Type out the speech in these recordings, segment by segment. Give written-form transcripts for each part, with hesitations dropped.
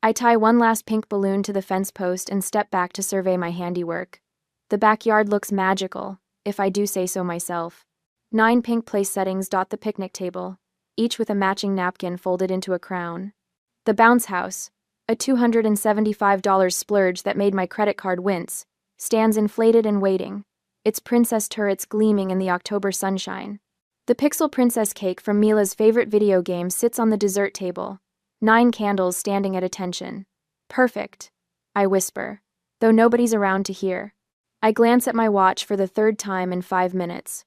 I tie one last pink balloon to the fence post and step back to survey my handiwork. The backyard looks magical, if I do say so myself. 9 pink place settings dot the picnic table, each with a matching napkin folded into a crown. The bounce house, a $275 splurge that made my credit card wince, stands inflated and waiting, its princess turrets gleaming in the October sunshine. The pixel princess cake from Mila's favorite video game sits on the dessert table, 9 candles standing at attention. Perfect, I whisper, though nobody's around to hear. I glance at my watch for the 3rd time in 5 minutes.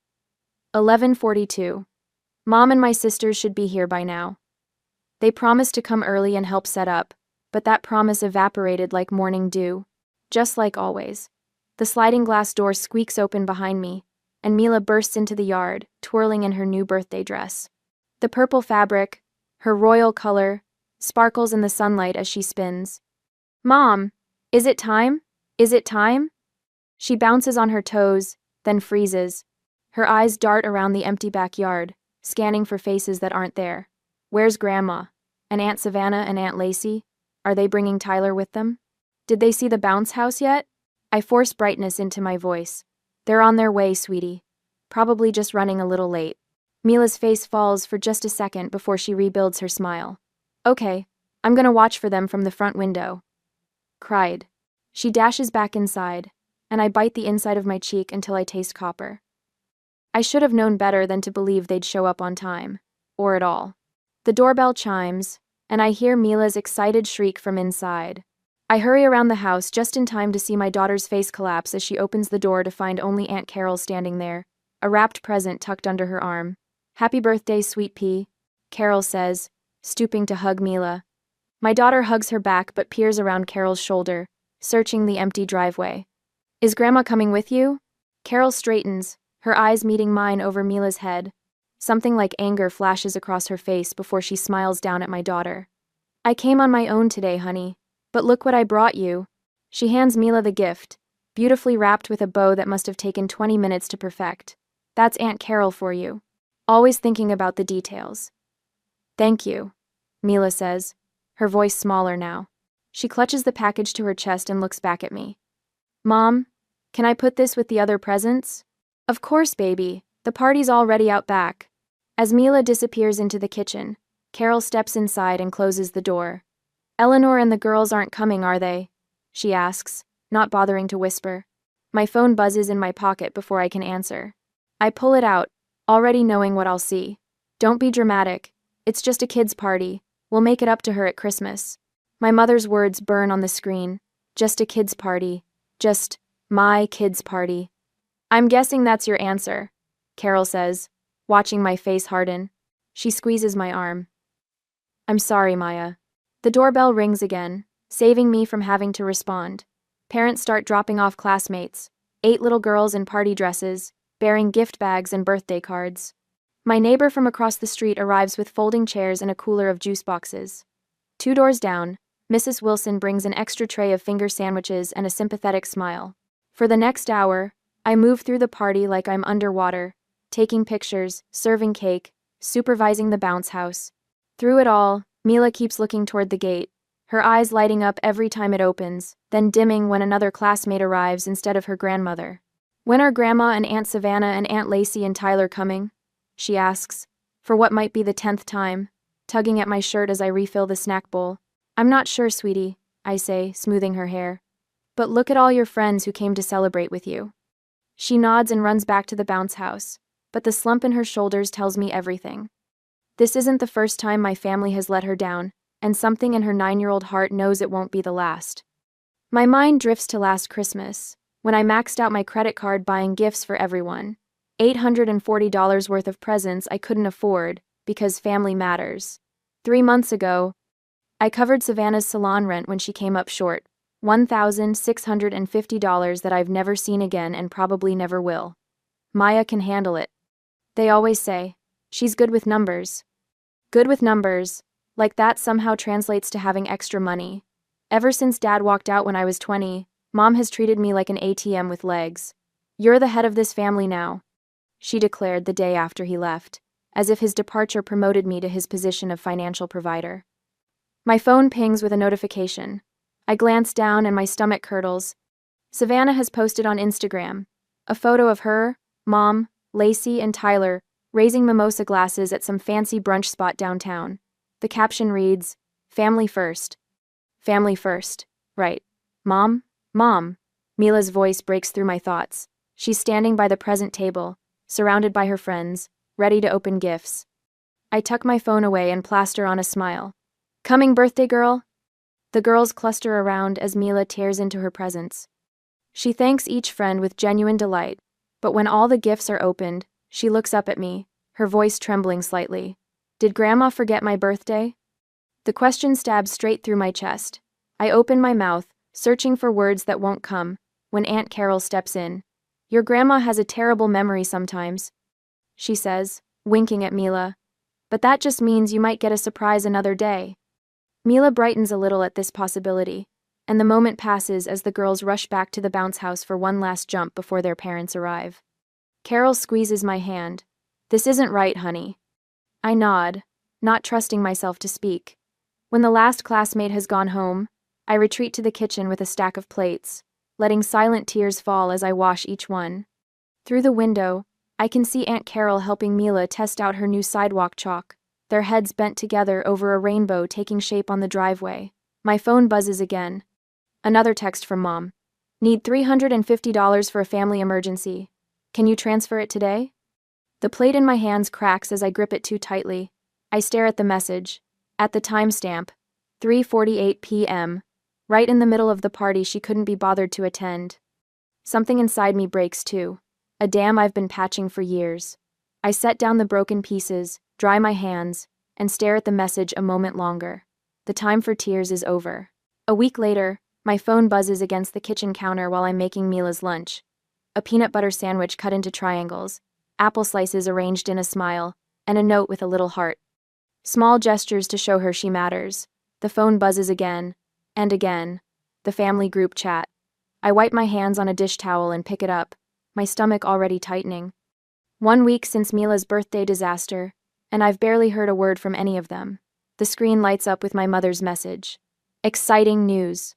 11:42. Mom and my sisters should be here by now. They promised to come early and help set up, but that promise evaporated like morning dew. Just like always. The sliding glass door squeaks open behind me, and Mila bursts into the yard, twirling in her new birthday dress. The purple fabric, her royal color, sparkles in the sunlight as she spins. Mom, is it time? Is it time? She bounces on her toes, then freezes. Her eyes dart around the empty backyard, scanning for faces that aren't there. Where's Grandma? And Aunt Savannah and Aunt Lacey? Are they bringing Tyler with them? Did they see the bounce house yet? I force brightness into my voice. They're on their way, sweetie. Probably just running a little late. Mila's face falls for just a second before she rebuilds her smile. Okay, I'm gonna watch for them from the front window. Cried. She dashes back inside, and I bite the inside of my cheek until I taste copper. I should have known better than to believe they'd show up on time. Or at all. The doorbell chimes, and I hear Mila's excited shriek from inside. I hurry around the house just in time to see my daughter's face collapse as she opens the door to find only Aunt Carol standing there, a wrapped present tucked under her arm. Happy birthday, sweet pea, Carol says, stooping to hug Mila. My daughter hugs her back but peers around Carol's shoulder, searching the empty driveway. Is Grandma coming with you? Carol straightens, her eyes meeting mine over Mila's head. Something like anger flashes across her face before she smiles down at my daughter. I came on my own today, honey. But look what I brought you. She hands Mila the gift, beautifully wrapped with a bow that must have taken 20 minutes to perfect. That's Aunt Carol for you. Always thinking about the details. Thank you, Mila says, her voice smaller now. She clutches the package to her chest and looks back at me. Mom, can I put this with the other presents? Of course, baby. The party's already out back. As Mila disappears into the kitchen, Carol steps inside and closes the door. Eleanor and the girls aren't coming, are they? She asks, not bothering to whisper. My phone buzzes in my pocket before I can answer. I pull it out, already knowing what I'll see. Don't be dramatic. It's just a kid's party. We'll make it up to her at Christmas. My mother's words burn on the screen. Just a kid's party. Just my kid's party. I'm guessing that's your answer, Carol says, watching my face harden. She squeezes my arm. I'm sorry, Maya. The doorbell rings again, saving me from having to respond. Parents start dropping off classmates, 8 little girls in party dresses, bearing gift bags and birthday cards. My neighbor from across the street arrives with folding chairs and a cooler of juice boxes. 2 doors down, Mrs. Wilson brings an extra tray of finger sandwiches and a sympathetic smile. For the next hour, I move through the party like I'm underwater, taking pictures, serving cake, supervising the bounce house. Through it all, Mila keeps looking toward the gate, her eyes lighting up every time it opens, then dimming when another classmate arrives instead of her grandmother. When are Grandma and Aunt Savannah and Aunt Lacey and Tyler coming? She asks, for what might be the 10th time, tugging at my shirt as I refill the snack bowl. I'm not sure, sweetie, I say, smoothing her hair. But look at all your friends who came to celebrate with you. She nods and runs back to the bounce house, but the slump in her shoulders tells me everything. This isn't the first time my family has let her down, and something in her 9-year-old heart knows it won't be the last. My mind drifts to last Christmas, when I maxed out my credit card buying gifts for everyone. $840 worth of presents I couldn't afford, because family matters. 3 months ago, I covered Savannah's salon rent when she came up short. $1,650 that I've never seen again and probably never will. Maya can handle it. They always say, she's good with numbers. Good with numbers, like that somehow translates to having extra money. Ever since Dad walked out when I was 20, Mom has treated me like an ATM with legs. You're the head of this family now, she declared the day after he left, as if his departure promoted me to his position of financial provider. My phone pings with a notification. I glance down and my stomach curdles. Savannah has posted on Instagram a photo of her, Mom, Lacey, and Tyler raising mimosa glasses at some fancy brunch spot downtown. The caption reads, "Family first." Family first. Right. Mom? Mom. Mila's voice breaks through my thoughts. She's standing by the present table, surrounded by her friends, ready to open gifts. I tuck my phone away and plaster on a smile. "Coming, birthday girl?" The girls cluster around as Mila tears into her presents. She thanks each friend with genuine delight, but when all the gifts are opened, she looks up at me, her voice trembling slightly. "Did Grandma forget my birthday?" The question stabs straight through my chest. I open my mouth, searching for words that won't come, when Aunt Carol steps in. "Your grandma has a terrible memory sometimes," she says, winking at Mila. "But that just means you might get a surprise another day." Mila brightens a little at this possibility, and the moment passes as the girls rush back to the bounce house for one last jump before their parents arrive. Carol squeezes my hand. "This isn't right, honey." I nod, not trusting myself to speak. When the last classmate has gone home, I retreat to the kitchen with a stack of plates, letting silent tears fall as I wash each one. Through the window, I can see Aunt Carol helping Mila test out her new sidewalk chalk, their heads bent together over a rainbow taking shape on the driveway. My phone buzzes again. Another text from Mom. "Need $350 for a family emergency. Can you transfer it today?" The plate in my hands cracks as I grip it too tightly. I stare at the message. At the timestamp, 3:48 p.m., right in the middle of the party she couldn't be bothered to attend. Something inside me breaks too. A dam I've been patching for years. I set down the broken pieces, dry my hands, and stare at the message a moment longer. The time for tears is over. A week later, my phone buzzes against the kitchen counter while I'm making Mila's lunch. A peanut butter sandwich cut into triangles, apple slices arranged in a smile, and a note with a little heart. Small gestures to show her she matters. The phone buzzes again, and again. The family group chat. I wipe my hands on a dish towel and pick it up, my stomach already tightening. 1 week since Mila's birthday disaster, and I've barely heard a word from any of them. The screen lights up with my mother's message. Exciting news.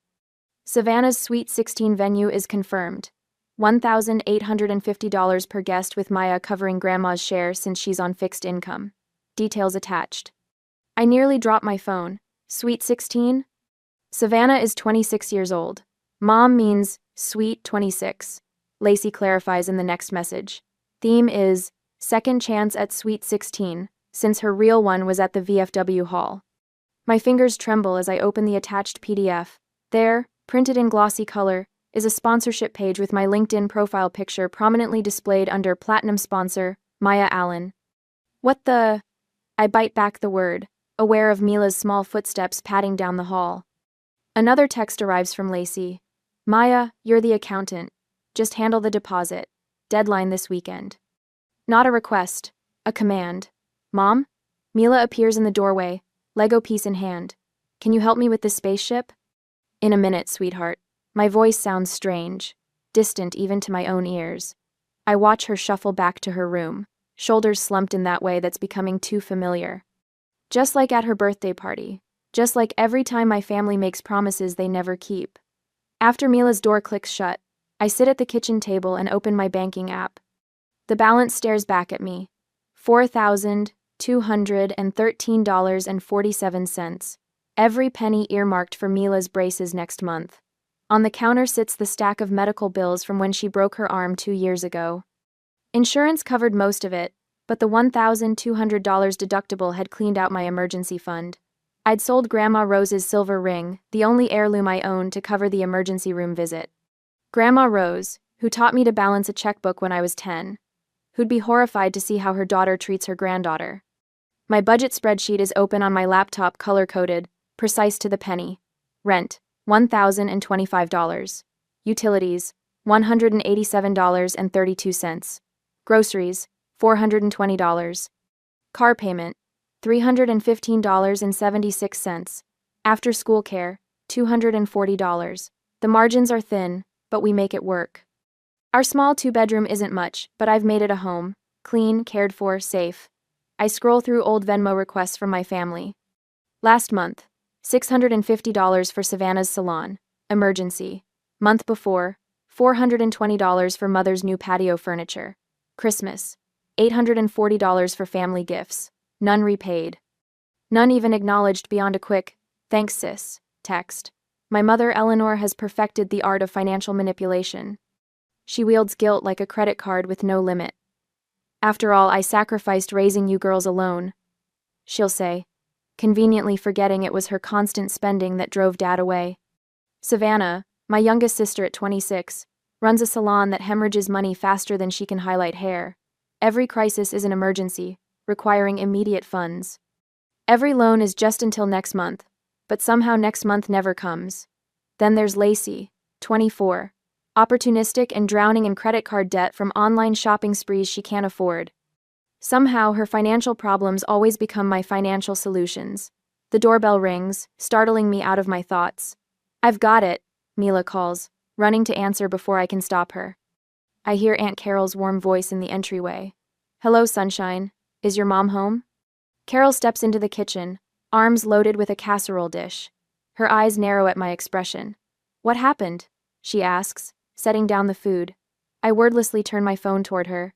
Savannah's Sweet 16 venue is confirmed. $1,850 per guest with Maya covering Grandma's share since she's on fixed income. Details attached. I nearly dropped my phone. Sweet 16? Savannah is 26 years old. Mom means sweet 26. Lacey clarifies in the next message. Theme is second chance at Sweet 16, since her real one was at the VFW hall. My fingers tremble as I open the attached PDF. There, printed in glossy color, is a sponsorship page with my LinkedIn profile picture prominently displayed under Platinum Sponsor, Maya Allen. What the? I bite back the word, aware of Mila's small footsteps padding down the hall. Another text arrives from Lacey. "Maya, you're the accountant. Just handle the deposit. Deadline this weekend." Not a request, a command. "Mom?" Mila appears in the doorway, Lego piece in hand. "Can you help me with this spaceship?" "In a minute, sweetheart." My voice sounds strange, distant even to my own ears. I watch her shuffle back to her room, shoulders slumped in that way that's becoming too familiar. Just like at her birthday party. Just like every time my family makes promises they never keep. After Mila's door clicks shut, I sit at the kitchen table and open my banking app. The balance stares back at me. $4,213.47. Every penny earmarked for Mila's braces next month. On the counter sits the stack of medical bills from when she broke her arm 2 years ago. Insurance covered most of it, but the $1,200 deductible had cleaned out my emergency fund. I'd sold Grandma Rose's silver ring, the only heirloom I owned, to cover the emergency room visit. Grandma Rose, who taught me to balance a checkbook when I was 10, who'd be horrified to see how her daughter treats her granddaughter. My budget spreadsheet is open on my laptop, color-coded, precise to the penny. Rent, $1,025. Utilities, $187.32. Groceries, $420. Car payment, $315.76. After school care, $240. The margins are thin, but we make it work. Our small 2-bedroom isn't much, but I've made it a home. Clean, cared for, safe. I scroll through old Venmo requests from my family. Last month, $650 for Savannah's salon. Emergency. Month before, $420 for mother's new patio furniture. Christmas. $840 for family gifts. None repaid. None even acknowledged beyond a quick, "Thanks, sis," text. My mother, Eleanor, has perfected the art of financial manipulation. She wields guilt like a credit card with no limit. "After all, I sacrificed raising you girls alone," she'll say, conveniently forgetting it was her constant spending that drove Dad away. Savannah, my youngest sister at 26, runs a salon that hemorrhages money faster than she can highlight hair. Every crisis is an emergency, requiring immediate funds. Every loan is just until next month, but somehow next month never comes. Then there's Lacey, 24, opportunistic and drowning in credit card debt from online shopping sprees she can't afford. Somehow her financial problems always become my financial solutions. The doorbell rings, startling me out of my thoughts. "I've got it," Mila calls, running to answer before I can stop her. I hear Aunt Carol's warm voice in the entryway. "Hello, sunshine. Is your mom home?" Carol steps into the kitchen, arms loaded with a casserole dish. Her eyes narrow at my expression. "What happened?" she asks, setting down the food. I wordlessly turn my phone toward her.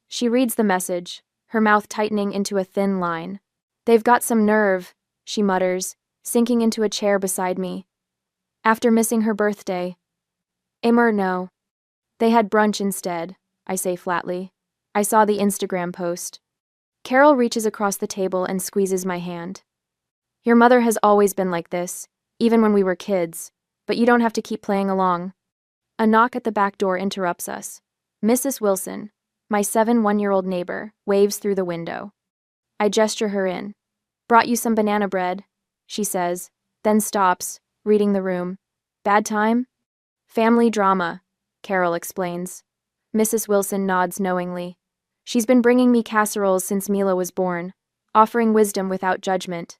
She reads the message, her mouth tightening into a thin line. "They've got some nerve," she mutters, sinking into a chair beside me. "After missing her birthday." No. They had brunch instead," I say flatly. "I saw the Instagram post." Carol reaches across the table and squeezes my hand. "Your mother has always been like this, even when we were kids, but you don't have to keep playing along." A knock at the back door interrupts us. Mrs. Wilson, my 1-year-old neighbor, waves through the window. I gesture her in. "Brought you some banana bread," she says, then stops, reading the room. "Bad time?" "Family drama," Carol explains. Mrs. Wilson nods knowingly. She's been bringing me casseroles since Mila was born, offering wisdom without judgment.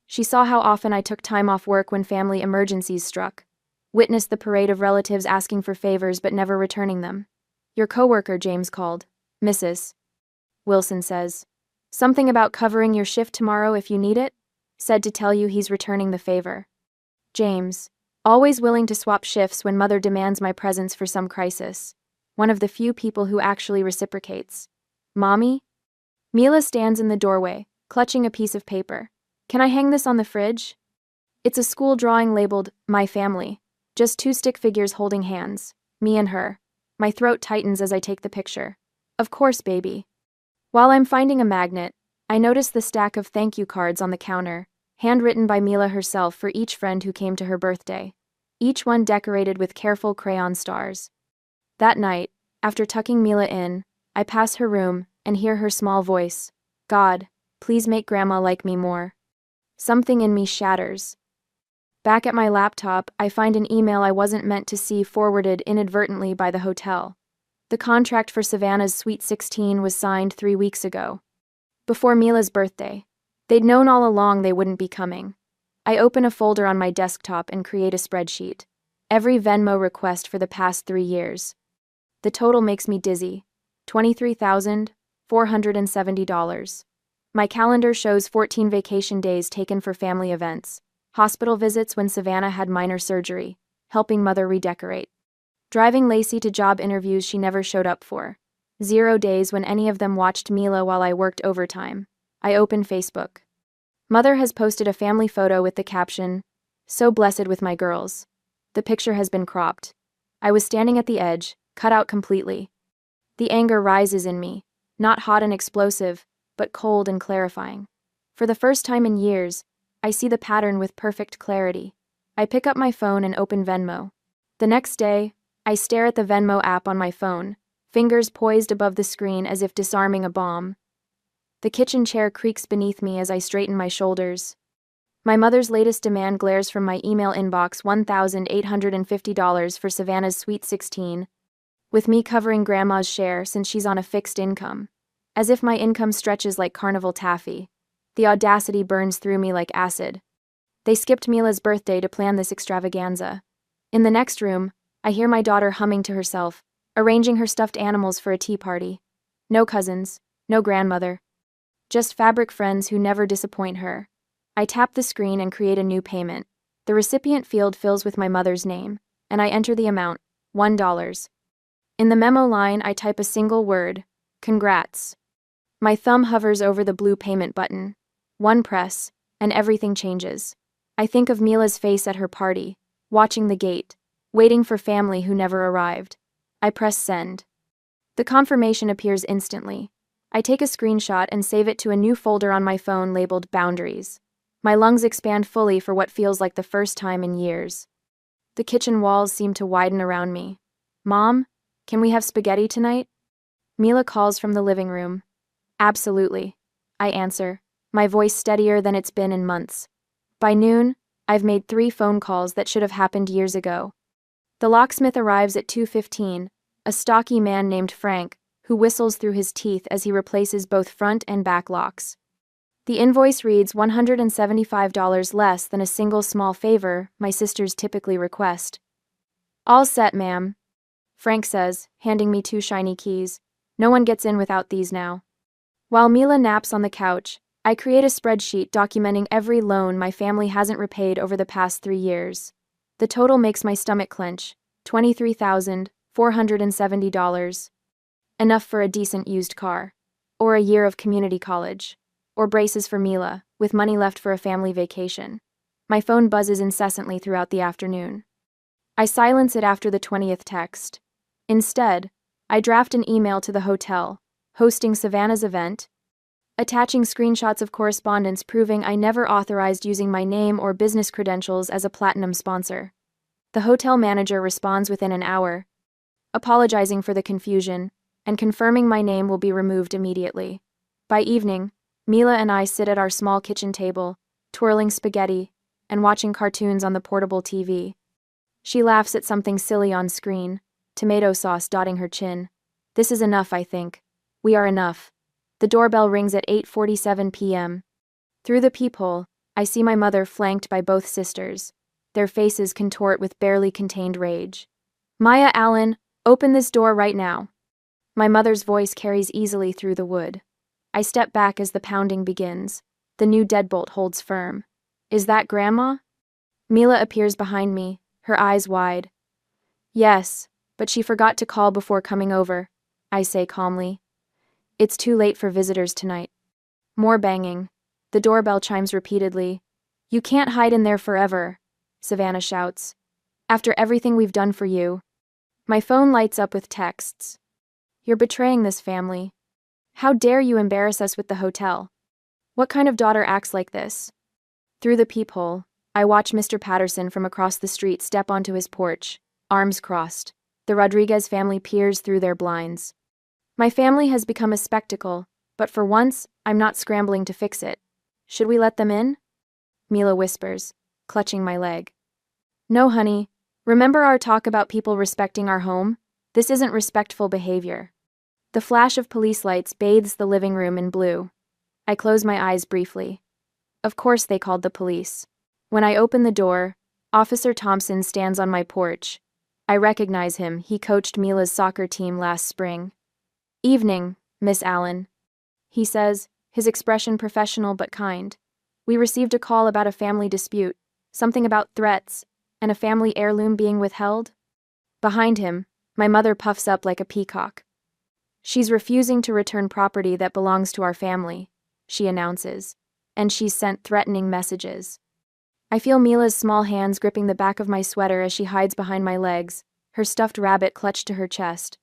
She saw how often I took time off work when family emergencies struck, witnessed the parade of relatives asking for favors but never returning them. "Your coworker, James, called," Mrs. Wilson says. "Something about covering your shift tomorrow if you need it? Said to tell you he's returning the favor." James, always willing to swap shifts when mother demands my presence for some crisis. One of the few people who actually reciprocates. "Mommy?" Mila stands in the doorway, clutching a piece of paper. "Can I hang this on the fridge?" It's a school drawing labeled, "My Family." Just 2 stick figures holding hands, me and her. My throat tightens as I take the picture. "Of course, baby." While I'm finding a magnet, I notice the stack of thank you cards on the counter, handwritten by Mila herself for each friend who came to her birthday. Each one decorated with careful crayon stars. That night, after tucking Mila in, I pass her room and hear her small voice. "God, please make Grandma like me more." Something in me shatters. Back at my laptop, I find an email I wasn't meant to see forwarded inadvertently by the hotel. The contract for Savannah's Sweet 16 was signed 3 weeks ago. Before Mila's birthday. They'd known all along they wouldn't be coming. I open a folder on my desktop and create a spreadsheet. Every Venmo request for the past 3 years. The total makes me dizzy. $23,470. My calendar shows 14 vacation days taken for family events. Hospital visits when Savannah had minor surgery, helping mother redecorate. Driving Lacey to job interviews she never showed up for. 0 days when any of them watched Mila while I worked overtime. I open Facebook. Mother has posted a family photo with the caption, "So blessed with my girls." The picture has been cropped. I was standing at the edge, cut out completely. The anger rises in me, not hot and explosive, but cold and clarifying. For the first time in years, I see the pattern with perfect clarity. I pick up my phone and open Venmo. The next day, I stare at the Venmo app on my phone, fingers poised above the screen as if disarming a bomb. The kitchen chair creaks beneath me as I straighten my shoulders. My mother's latest demand glares from my email inbox: $1,850 for Savannah's Sweet 16, with me covering Grandma's share since she's on a fixed income. As if my income stretches like carnival taffy. The audacity burns through me like acid. They skipped Mila's birthday to plan this extravaganza. In the next room, I hear my daughter humming to herself, arranging her stuffed animals for a tea party. No cousins, no grandmother. Just fabric friends who never disappoint her. I tap the screen and create a new payment. The recipient field fills with my mother's name, and I enter the amount, $1. In the memo line, I type a single word, congrats. My thumb hovers over the blue payment button. One press, and everything changes. I think of Mila's face at her party, watching the gate, waiting for family who never arrived. I press send. The confirmation appears instantly. I take a screenshot and save it to a new folder on my phone labeled Boundaries. My lungs expand fully for what feels like the first time in years. The kitchen walls seem to widen around me. Mom, can we have spaghetti tonight? Mila calls from the living room. Absolutely. I answer, my voice steadier than it's been in months. By noon, I've made 3 phone calls that should have happened years ago. The locksmith arrives at 2:15, a stocky man named Frank, who whistles through his teeth as he replaces both front and back locks. The invoice reads $175 less than a single small favor my sisters typically request. All set, ma'am, Frank says, handing me 2 shiny keys. No one gets in without these now. While Mila naps on the couch, I create a spreadsheet documenting every loan my family hasn't repaid over the past 3 years. The total makes my stomach clench, $23,470. Enough for a decent used car, or a year of community college, or braces for Mila, with money left for a family vacation. My phone buzzes incessantly throughout the afternoon. I silence it after the 20th text. Instead, I draft an email to the hotel, hosting Savannah's event, attaching screenshots of correspondence proving I never authorized using my name or business credentials as a platinum sponsor. The hotel manager responds within an hour, apologizing for the confusion, and confirming my name will be removed immediately. By evening, Mila and I sit at our small kitchen table, twirling spaghetti and watching cartoons on the portable TV. She laughs at something silly on screen, tomato sauce dotting her chin. This is enough, I think. We are enough. The doorbell rings at 8:47 p.m. Through the peephole, I see my mother flanked by both sisters. Their faces contort with barely contained rage. Maya Allen, open this door right now. My mother's voice carries easily through the wood. I step back as the pounding begins. The new deadbolt holds firm. Is that Grandma? Mila appears behind me, her eyes wide. Yes, but she forgot to call before coming over, I say calmly. It's too late for visitors tonight. More banging. The doorbell chimes repeatedly. You can't hide in there forever, Savannah shouts. After everything we've done for you. My phone lights up with texts. You're betraying this family. How dare you embarrass us with the hotel? What kind of daughter acts like this? Through the peephole, I watch Mr. Patterson from across the street step onto his porch, arms crossed. The Rodriguez family peers through their blinds. My family has become a spectacle, but for once, I'm not scrambling to fix it. Should we let them in? Mila whispers, clutching my leg. No, honey. Remember our talk about people respecting our home? This isn't respectful behavior. The flash of police lights bathes the living room in blue. I close my eyes briefly. Of course they called the police. When I open the door, Officer Thompson stands on my porch. I recognize him. He coached Mila's soccer team last spring. Evening, Miss Allen, he says, his expression professional but kind. We received a call about a family dispute, something about threats, and a family heirloom being withheld. Behind him, my mother puffs up like a peacock. She's refusing to return property that belongs to our family, she announces, and she's sent threatening messages. I feel Mila's small hands gripping the back of my sweater as she hides behind my legs, her stuffed rabbit clutched to her chest.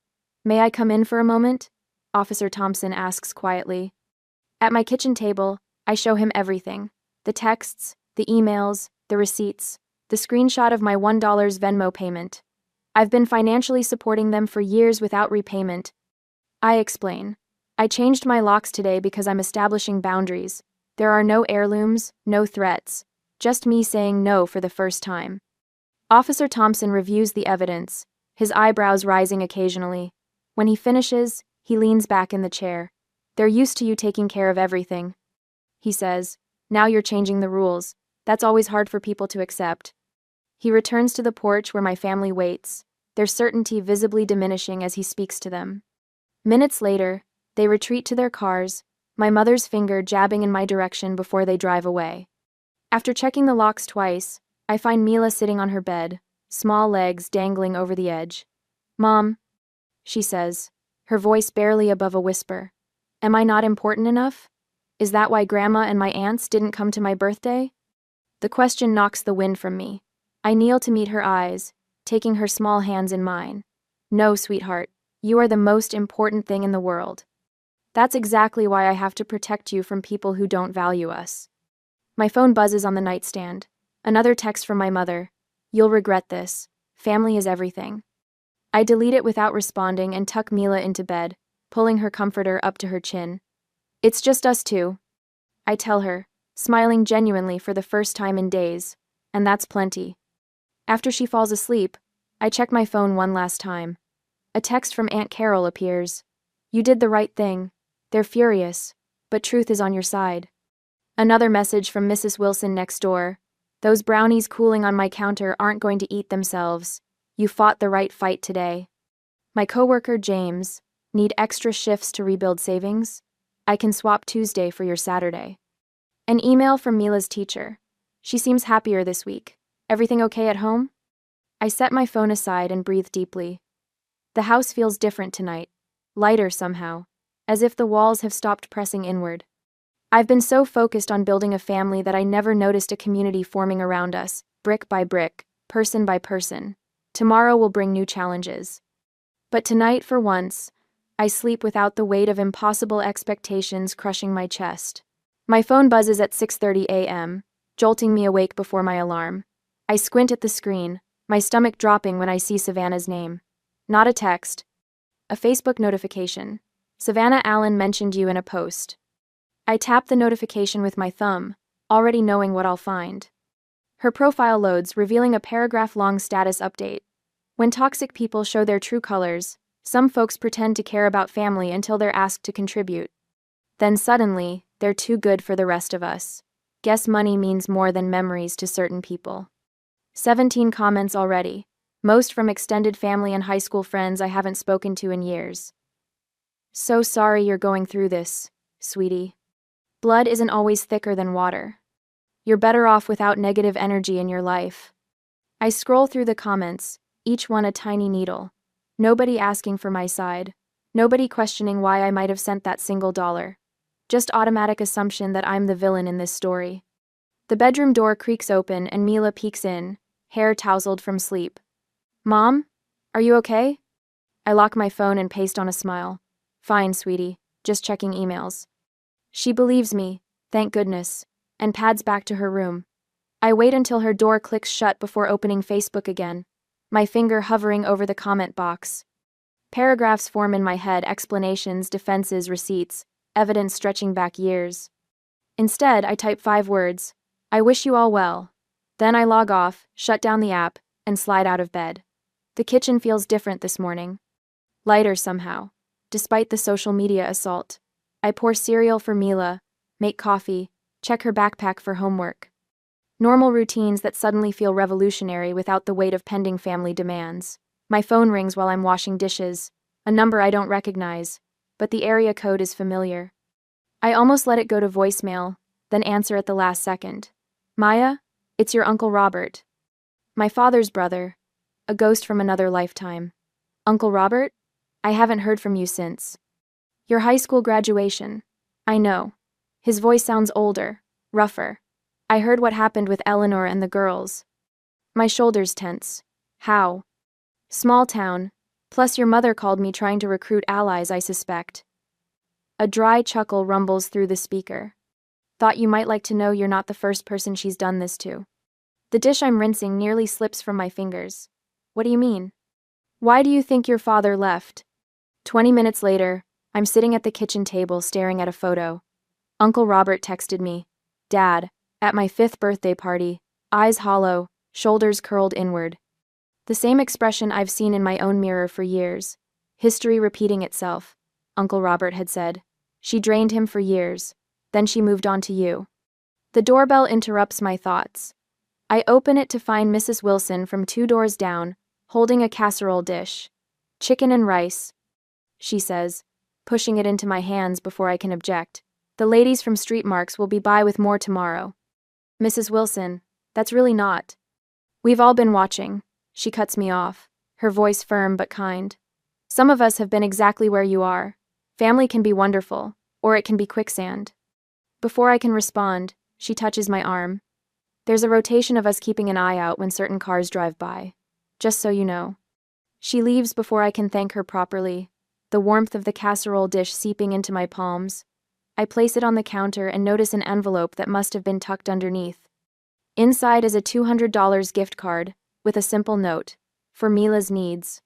May I come in for a moment? Officer Thompson asks quietly. At my kitchen table, I show him everything. The texts, the emails, the receipts, the screenshot of my $1 Venmo payment. I've been financially supporting them for years without repayment. I explain. I changed my locks today because I'm establishing boundaries. There are no heirlooms, no threats. Just me saying no for the first time. Officer Thompson reviews the evidence, his eyebrows rising occasionally. When he finishes, he leans back in the chair. They're used to you taking care of everything, he says. Now you're changing the rules. That's always hard for people to accept. He returns to the porch where my family waits, their certainty visibly diminishing as he speaks to them. Minutes later, they retreat to their cars, my mother's finger jabbing in my direction before they drive away. After checking the locks twice, I find Mila sitting on her bed, small legs dangling over the edge. "Mom," she says, her voice barely above a whisper. "Am I not important enough? Is that why Grandma and my aunts didn't come to my birthday?" The question knocks the wind from me. I kneel to meet her eyes, taking her small hands in mine. "No, sweetheart, you are the most important thing in the world. That's exactly why I have to protect you from people who don't value us." My phone buzzes on the nightstand. Another text from my mother. "You'll regret this. Family is everything." I delete it without responding and tuck Mila into bed, pulling her comforter up to her chin. "It's just us two," I tell her, smiling genuinely for the first time in days, and that's plenty. After she falls asleep, I check my phone one last time. A text from Aunt Carol appears. "You did the right thing. They're furious, but truth is on your side." Another message from Mrs. Wilson next door. "Those brownies cooling on my counter aren't going to eat themselves. You fought the right fight today." My coworker, James, "Need extra shifts to rebuild savings? I can swap Tuesday for your Saturday." An email from Mila's teacher. "She seems happier this week. Everything okay at home?" I set my phone aside and breathe deeply. The house feels different tonight, lighter somehow, as if the walls have stopped pressing inward. I've been so focused on building a family that I never noticed a community forming around us, brick by brick, person by person. Tomorrow will bring new challenges. But tonight, for once, I sleep without the weight of impossible expectations crushing my chest. My phone buzzes at 6:30 a.m., jolting me awake before my alarm. I squint at the screen, my stomach dropping when I see Savannah's name. Not a text. A Facebook notification. "Savannah Allen mentioned you in a post." I tap the notification with my thumb, already knowing what I'll find. Her profile loads, revealing a paragraph-long status update. When toxic people show their true colors, some folks pretend to care about family until they're asked to contribute. Then suddenly, they're too good for the rest of us. Guess money means more than memories to certain people. 17 comments already, most from extended family and high school friends I haven't spoken to in years. "So sorry you're going through this, sweetie. Blood isn't always thicker than water. You're better off without negative energy in your life." I scroll through the comments, each one a tiny needle. Nobody asking for my side. Nobody questioning why I might have sent that single dollar. Just automatic assumption that I'm the villain in this story. The bedroom door creaks open and Mila peeks in, hair tousled from sleep. "Mom? Are you okay?" I lock my phone and paste on a smile. "Fine, sweetie. Just checking emails." She believes me, thank goodness, and pads back to her room. I wait until her door clicks shut before opening Facebook again, my finger hovering over the comment box. Paragraphs form in my head, explanations, defenses, receipts, evidence stretching back years. Instead, I type 5 words. "I wish you all well." Then I log off, shut down the app, and slide out of bed. The kitchen feels different this morning. Lighter somehow, despite the social media assault. I pour cereal for Mila, make coffee, check her backpack for homework. Normal routines that suddenly feel revolutionary without the weight of pending family demands. My phone rings while I'm washing dishes, a number I don't recognize, but the area code is familiar. I almost let it go to voicemail, then answer at the last second. "Maya, it's your Uncle Robert." My father's brother, a ghost from another lifetime. "Uncle Robert? I haven't heard from you since." "Your high school graduation." I know. His voice sounds older, rougher. "I heard what happened with Eleanor and the girls." My shoulders tense. "How?" "Small town. Plus your mother called me trying to recruit allies, I suspect." A dry chuckle rumbles through the speaker. "Thought you might like to know you're not the first person she's done this to." The dish I'm rinsing nearly slips from my fingers. "What do you mean? Why do you think your father left?" 20 minutes later, I'm sitting at the kitchen table staring at a photo. Uncle Robert texted me. "Dad, at my 5th birthday party, eyes hollow, shoulders curled inward." The same expression I've seen in my own mirror for years. History repeating itself, Uncle Robert had said. She drained him for years. Then she moved on to you. The doorbell interrupts my thoughts. I open it to find Mrs. Wilson from 2 doors down, holding a casserole dish. "Chicken and rice," she says, pushing it into my hands before I can object. "The ladies from Street Marks will be by with more tomorrow." Mrs. Wilson, that's really not. We've all been watching. She cuts me off, her voice firm but kind. Some of us have been exactly where you are. Family can be wonderful, or it can be quicksand. Before I can respond, she touches my arm. There's a rotation of us keeping an eye out when certain cars drive by. Just so you know. She leaves before I can thank her properly, the warmth of the casserole dish seeping into my palms. I place it on the counter and notice an envelope that must have been tucked underneath. Inside is a $200 gift card, with a simple note, for Mila's needs.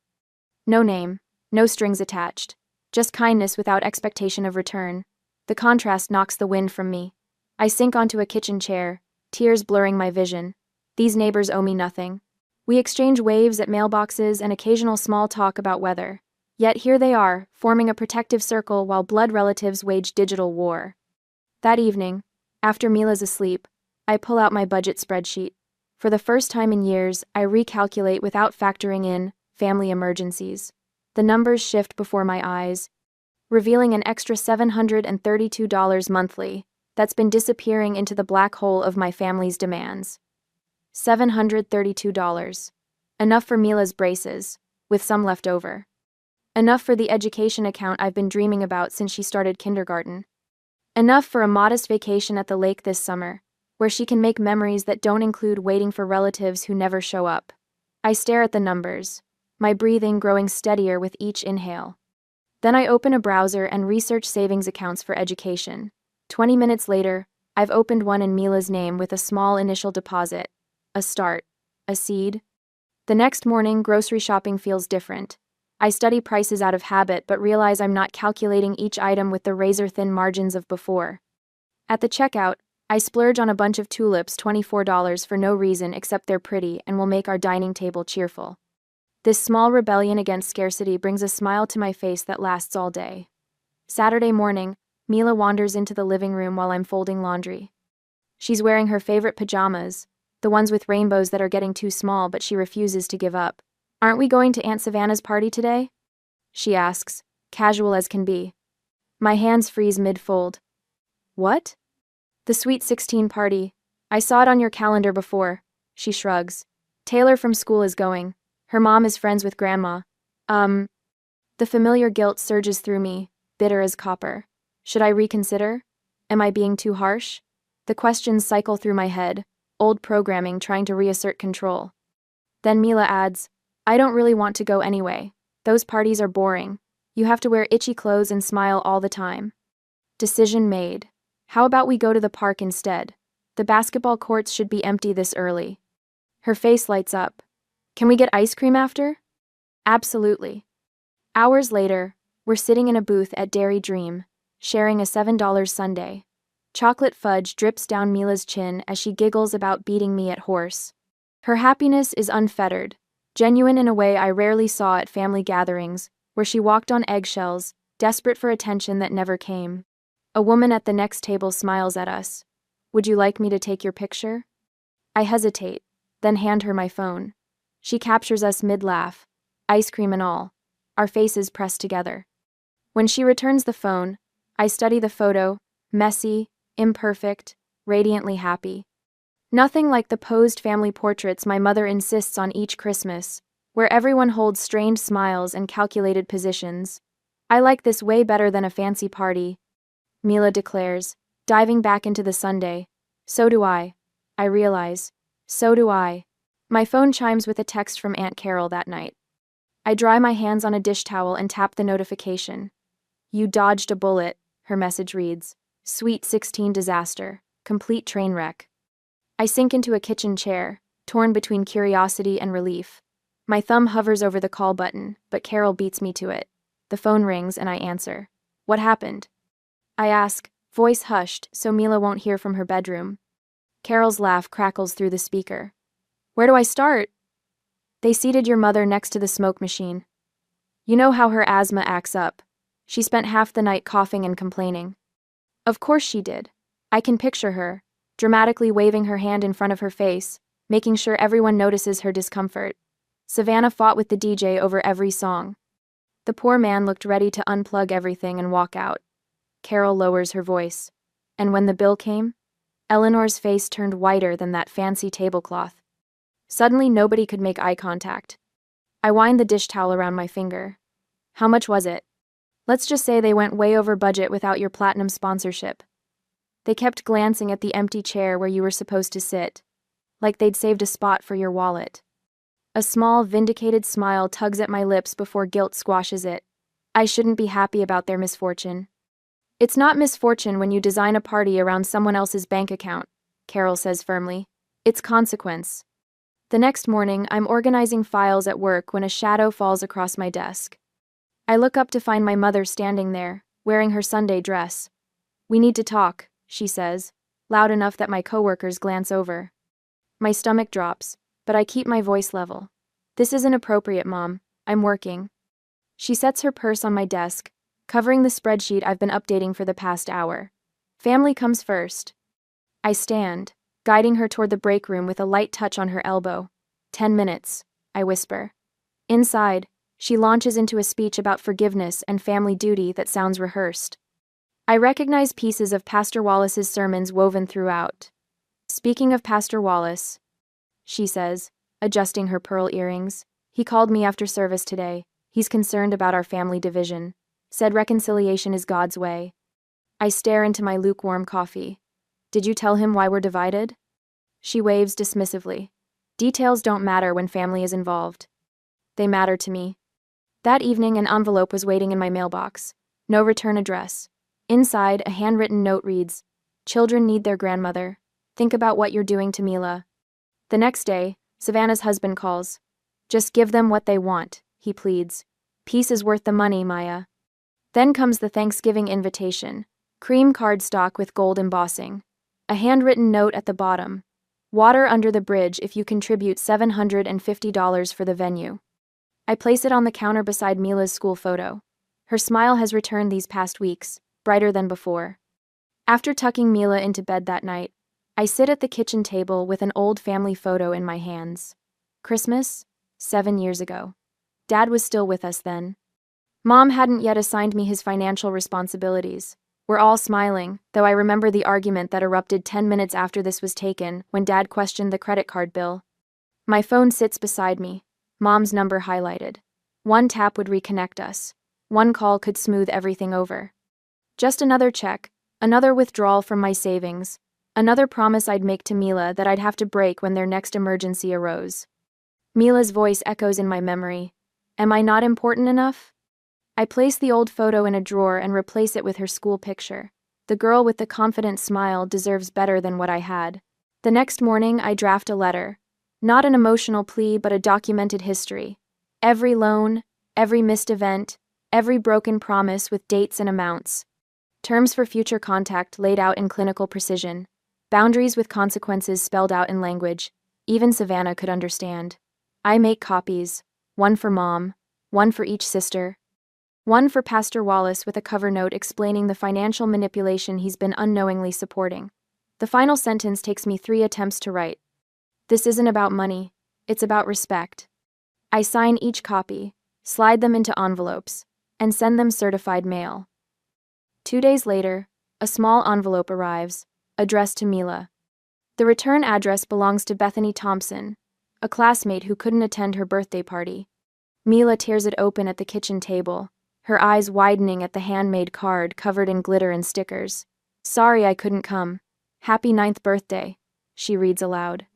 No name, no strings attached, just kindness without expectation of return. The contrast knocks the wind from me. I sink onto a kitchen chair, tears blurring my vision. These neighbors owe me nothing. We exchange waves at mailboxes and occasional small talk about weather. Yet here they are, forming a protective circle while blood relatives wage digital war. That evening, after Mila's asleep, I pull out my budget spreadsheet. For the first time in years, I recalculate without factoring in family emergencies. The numbers shift before my eyes, revealing an extra $732 monthly that's been disappearing into the black hole of my family's demands. $732. Enough for Mila's braces, with some left over. Enough for the education account I've been dreaming about since she started kindergarten. Enough for a modest vacation at the lake this summer, where she can make memories that don't include waiting for relatives who never show up. I stare at the numbers, my breathing growing steadier with each inhale. Then I open a browser and research savings accounts for education. 20 minutes later, I've opened one in Mila's name with a small initial deposit. A start. A seed. The next morning, grocery shopping feels different. I study prices out of habit but realize I'm not calculating each item with the razor-thin margins of before. At the checkout, I splurge on a bunch of tulips, $24 for no reason except they're pretty and will make our dining table cheerful. This small rebellion against scarcity brings a smile to my face that lasts all day. Saturday morning, Mila wanders into the living room while I'm folding laundry. She's wearing her favorite pajamas, the ones with rainbows that are getting too small but she refuses to give up. Aren't we going to Aunt Savannah's party today? She asks, casual as can be. My hands freeze mid-fold. What? The Sweet 16 party. I saw it on your calendar before. She shrugs. Taylor from school is going. Her mom is friends with Grandma. The familiar guilt surges through me, bitter as copper. Should I reconsider? Am I being too harsh? The questions cycle through my head, old programming trying to reassert control. Then Mila adds, I don't really want to go anyway. Those parties are boring. You have to wear itchy clothes and smile all the time. Decision made. How about we go to the park instead? The basketball courts should be empty this early. Her face lights up. Can we get ice cream after? Absolutely. Hours later, we're sitting in a booth at Dairy Dream, sharing a $7 sundae. Chocolate fudge drips down Mila's chin as she giggles about beating me at horse. Her happiness is unfettered, genuine in a way I rarely saw at family gatherings, where she walked on eggshells, desperate for attention that never came. A woman at the next table smiles at us. Would you like me to take your picture? I hesitate, then hand her my phone. She captures us mid-laugh, ice cream and all, our faces pressed together. When she returns the phone, I study the photo, messy, imperfect, radiantly happy. Nothing like the posed family portraits my mother insists on each Christmas, where everyone holds strained smiles and calculated positions. I like this way better than a fancy party, Mila declares, diving back into the sundae. So do I realize. So do I. My phone chimes with a text from Aunt Carol that night. I dry my hands on a dish towel and tap the notification. You dodged a bullet, her message reads. Sweet 16 disaster. Complete train wreck. I sink into a kitchen chair, torn between curiosity and relief. My thumb hovers over the call button, but Carol beats me to it. The phone rings and I answer. What happened? I ask, voice hushed so Mila won't hear from her bedroom. Carol's laugh crackles through the speaker. Where do I start? They seated your mother next to the smoke machine. You know how her asthma acts up. She spent half the night coughing and complaining. Of course she did. I can picture her, dramatically waving her hand in front of her face, making sure everyone notices her discomfort. Savannah fought with the DJ over every song. The poor man looked ready to unplug everything and walk out. Carol lowers her voice. And when the bill came? Eleanor's face turned whiter than that fancy tablecloth. Suddenly, nobody could make eye contact. I wind the dish towel around my finger. How much was it? Let's just say they went way over budget without your platinum sponsorship. They kept glancing at the empty chair where you were supposed to sit, like they'd saved a spot for your wallet. A small, vindicated smile tugs at my lips before guilt squashes it. I shouldn't be happy about their misfortune. It's not misfortune when you design a party around someone else's bank account, Carol says firmly. It's consequence. The next morning, I'm organizing files at work when a shadow falls across my desk. I look up to find my mother standing there, wearing her Sunday dress. We need to talk, she says, loud enough that my coworkers glance over. My stomach drops, but I keep my voice level. This isn't appropriate, Mom. I'm working. She sets her purse on my desk, covering the spreadsheet I've been updating for the past hour. Family comes first. I stand, guiding her toward the break room with a light touch on her elbow. 10 minutes, I whisper. Inside, she launches into a speech about forgiveness and family duty that sounds rehearsed. I recognize pieces of Pastor Wallace's sermons woven throughout. Speaking of Pastor Wallace, she says, adjusting her pearl earrings, he called me after service today. He's concerned about our family division. Said reconciliation is God's way. I stare into my lukewarm coffee. Did you tell him why we're divided? She waves dismissively. Details don't matter when family is involved. They matter to me. That evening, an envelope was waiting in my mailbox. No return address. Inside, a handwritten note reads, "Children need their grandmother. Think about what you're doing to Mila." The next day, Savannah's husband calls. "Just give them what they want," he pleads. "Peace is worth the money, Maya." Then comes the Thanksgiving invitation. Cream cardstock with gold embossing. A handwritten note at the bottom. Water under the bridge if you contribute $750 for the venue. I place it on the counter beside Mila's school photo. Her smile has returned these past weeks, brighter than before. After tucking Mila into bed that night, I sit at the kitchen table with an old family photo in my hands. Christmas, 7 years ago. Dad was still with us then. Mom hadn't yet assigned me his financial responsibilities. We're all smiling, though I remember the argument that erupted 10 minutes after this was taken when Dad questioned the credit card bill. My phone sits beside me, Mom's number highlighted. One tap would reconnect us. One call could smooth everything over. Just another check, another withdrawal from my savings, another promise I'd make to Mila that I'd have to break when their next emergency arose. Mila's voice echoes in my memory. Am I not important enough? I place the old photo in a drawer and replace it with her school picture. The girl with the confident smile deserves better than what I had. The next morning, I draft a letter. Not an emotional plea, but a documented history. Every loan, every missed event, every broken promise with dates and amounts. Terms for future contact laid out in clinical precision. Boundaries with consequences spelled out in language. Even Savannah could understand. I make copies. One for Mom, one for each sister. One for Pastor Wallace with a cover note explaining the financial manipulation he's been unknowingly supporting. The final sentence takes me 3 attempts to write. This isn't about money, it's about respect. I sign each copy, slide them into envelopes, and send them certified mail. 2 days later, a small envelope arrives, addressed to Mila. The return address belongs to Bethany Thompson, a classmate who couldn't attend her birthday party. Mila tears it open at the kitchen table, her eyes widening at the handmade card covered in glitter and stickers. Sorry I couldn't come. Happy 9th birthday, she reads aloud.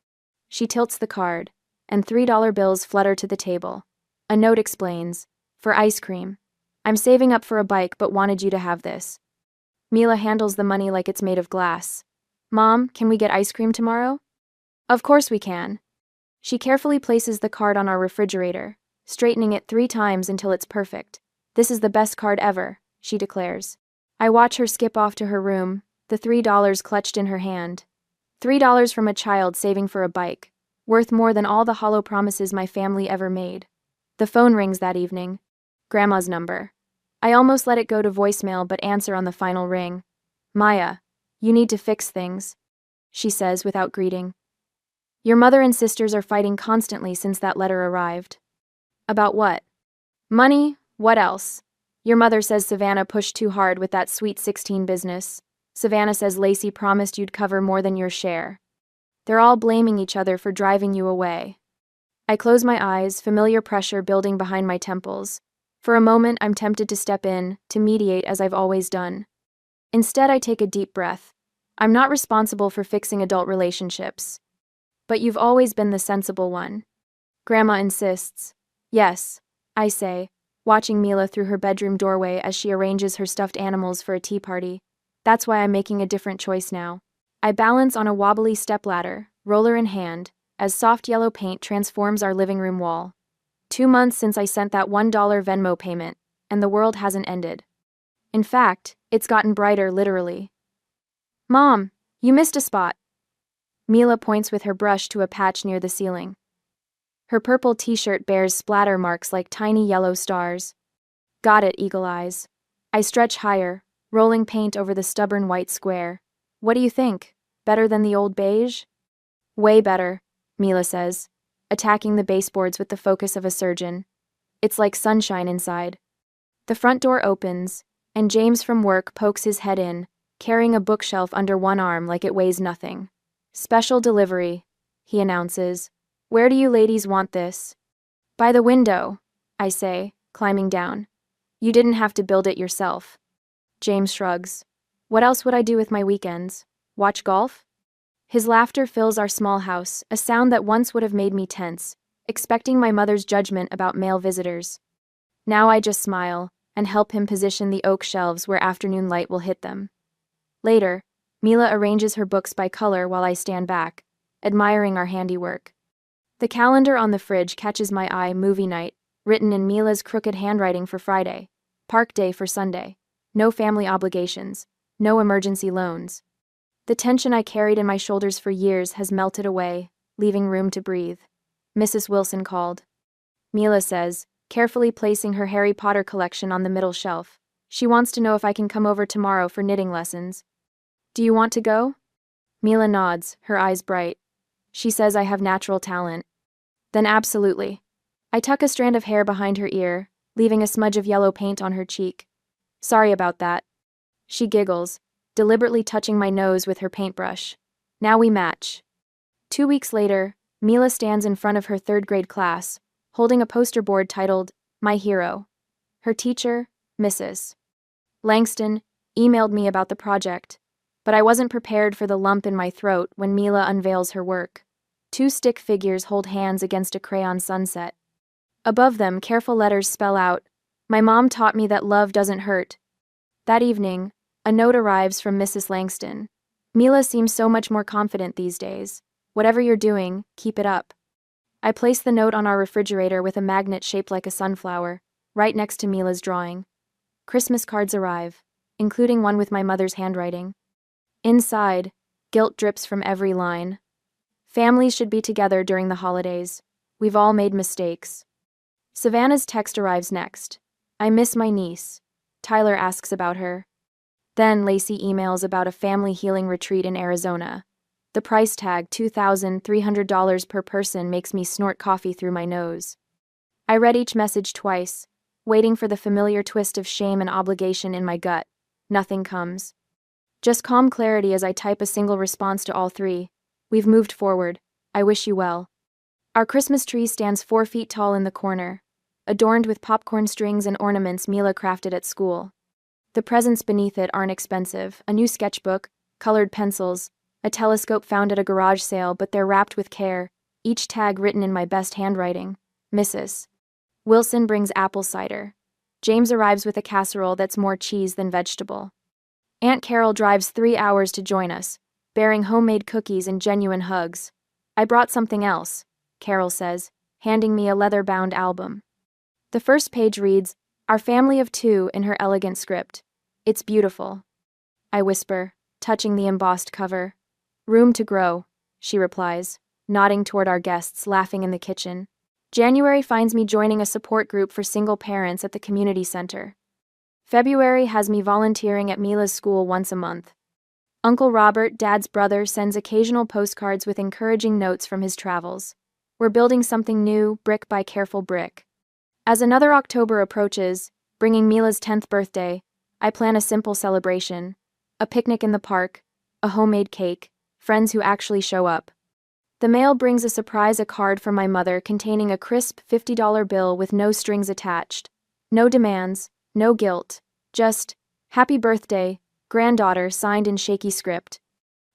She tilts the card, and $3 bills flutter to the table. A note explains, for ice cream. I'm saving up for a bike but wanted you to have this. Mila handles the money like it's made of glass. Mom, can we get ice cream tomorrow? Of course we can. She carefully places the card on our refrigerator, straightening it 3 times until it's perfect. This is the best card ever, she declares. I watch her skip off to her room, the $3 clutched in her hand. $3 from a child saving for a bike, worth more than all the hollow promises my family ever made. The phone rings that evening. Grandma's number. I almost let it go to voicemail but answer on the final ring. Maya, you need to fix things, she says without greeting. Your mother and sisters are fighting constantly since that letter arrived. About what? Money? What else? Your mother says Savannah pushed too hard with that Sweet 16 business. Savannah says Lacey promised you'd cover more than your share. They're all blaming each other for driving you away. I close my eyes, familiar pressure building behind my temples. For a moment, I'm tempted to step in, to mediate as I've always done. Instead, I take a deep breath. I'm not responsible for fixing adult relationships. But you've always been the sensible one. Grandma insists. Yes, I say, watching Mila through her bedroom doorway as she arranges her stuffed animals for a tea party. That's why I'm making a different choice now. I balance on a wobbly stepladder, roller in hand, as soft yellow paint transforms our living room wall. 2 months since I sent that $1 Venmo payment, and the world hasn't ended. In fact, it's gotten brighter literally. Mom, you missed a spot. Mila points with her brush to a patch near the ceiling. Her purple t-shirt bears splatter marks like tiny yellow stars. Got it, Eagle Eyes. I stretch higher, rolling paint over the stubborn white square. What do you think? Better than the old beige? Way better, Mila says, attacking the baseboards with the focus of a surgeon. It's like sunshine inside. The front door opens, and James from work pokes his head in, carrying a bookshelf under one arm like it weighs nothing. Special delivery, he announces. Where do you ladies want this? By the window, I say, climbing down. You didn't have to build it yourself. James shrugs. What else would I do with my weekends? Watch golf? His laughter fills our small house, a sound that once would have made me tense, expecting my mother's judgment about male visitors. Now I just smile, and help him position the oak shelves where afternoon light will hit them. Later, Mila arranges her books by color while I stand back, admiring our handiwork. The calendar on the fridge catches my eye. Movie night, written in Mila's crooked handwriting for Friday. Park day for Sunday. No family obligations. No emergency loans. The tension I carried in my shoulders for years has melted away, leaving room to breathe. Mrs. Wilson called. Mila says, carefully placing her Harry Potter collection on the middle shelf. She wants to know if I can come over tomorrow for knitting lessons. Do you want to go? Mila nods, her eyes bright. She says I have natural talent. Then absolutely. I tuck a strand of hair behind her ear, leaving a smudge of yellow paint on her cheek. Sorry about that. She giggles, deliberately touching my nose with her paintbrush. Now we match. 2 weeks later, Mila stands in front of her third-grade class, holding a poster board titled, My Hero. Her teacher, Mrs. Langston, emailed me about the project, but I wasn't prepared for the lump in my throat when Mila unveils her work. 2 stick figures hold hands against a crayon sunset. Above them, careful letters spell out, My mom taught me that love doesn't hurt. That evening, a note arrives from Mrs. Langston. Mila seems so much more confident these days. Whatever you're doing, keep it up. I place the note on our refrigerator with a magnet shaped like a sunflower, right next to Mila's drawing. Christmas cards arrive, including one with my mother's handwriting. Inside, guilt drips from every line. Families should be together during the holidays. We've all made mistakes. Savannah's text arrives next. I miss my niece. Tyler asks about her. Then Lacey emails about a family healing retreat in Arizona. The price tag, $2,300 per person, makes me snort coffee through my nose. I read each message twice, waiting for the familiar twist of shame and obligation in my gut. Nothing comes. Just calm clarity as I type a single response to all 3. We've moved forward. I wish you well. Our Christmas tree stands 4 feet tall in the corner, adorned with popcorn strings and ornaments Mila crafted at school. The presents beneath it aren't expensive, a new sketchbook, colored pencils, a telescope found at a garage sale, but they're wrapped with care, each tag written in my best handwriting. Mrs. Wilson brings apple cider. James arrives with a casserole that's more cheese than vegetable. Aunt Carol drives 3 hours to join us, bearing homemade cookies and genuine hugs. I brought something else, Carol says, handing me a leather-bound album. The first page reads, Our family of 2 in her elegant script. It's beautiful. I whisper, touching the embossed cover. Room to grow, she replies, nodding toward our guests laughing in the kitchen. January finds me joining a support group for single parents at the community center. February has me volunteering at Mila's school once a month. Uncle Robert, Dad's brother, sends occasional postcards with encouraging notes from his travels. We're building something new, brick by careful brick. As another October approaches, bringing Mila's 10th birthday, I plan a simple celebration. A picnic in the park, a homemade cake, friends who actually show up. The mail brings a card from my mother containing a crisp $50 bill with no strings attached. No demands, no guilt, just, "Happy birthday, granddaughter," signed in shaky script.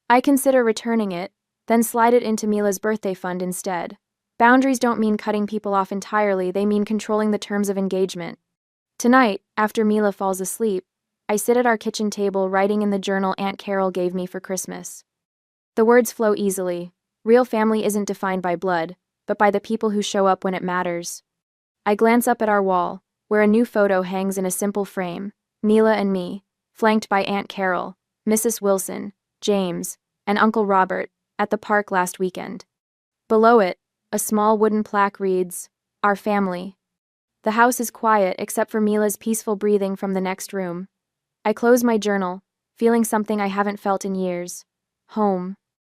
I consider returning it, then slide it into Mila's birthday fund instead. Boundaries don't mean cutting people off entirely, they mean controlling the terms of engagement. Tonight, after Mila falls asleep, I sit at our kitchen table writing in the journal Aunt Carol gave me for Christmas. The words flow easily. Real family isn't defined by blood, but by the people who show up when it matters. I glance up at our wall, where a new photo hangs in a simple frame, Mila and me, flanked by Aunt Carol, Mrs. Wilson, James, and Uncle Robert, at the park last weekend. Below it, a small wooden plaque reads, "Our family." The house is quiet except for Mila's peaceful breathing from the next room. I close my journal, feeling something I haven't felt in years. Home.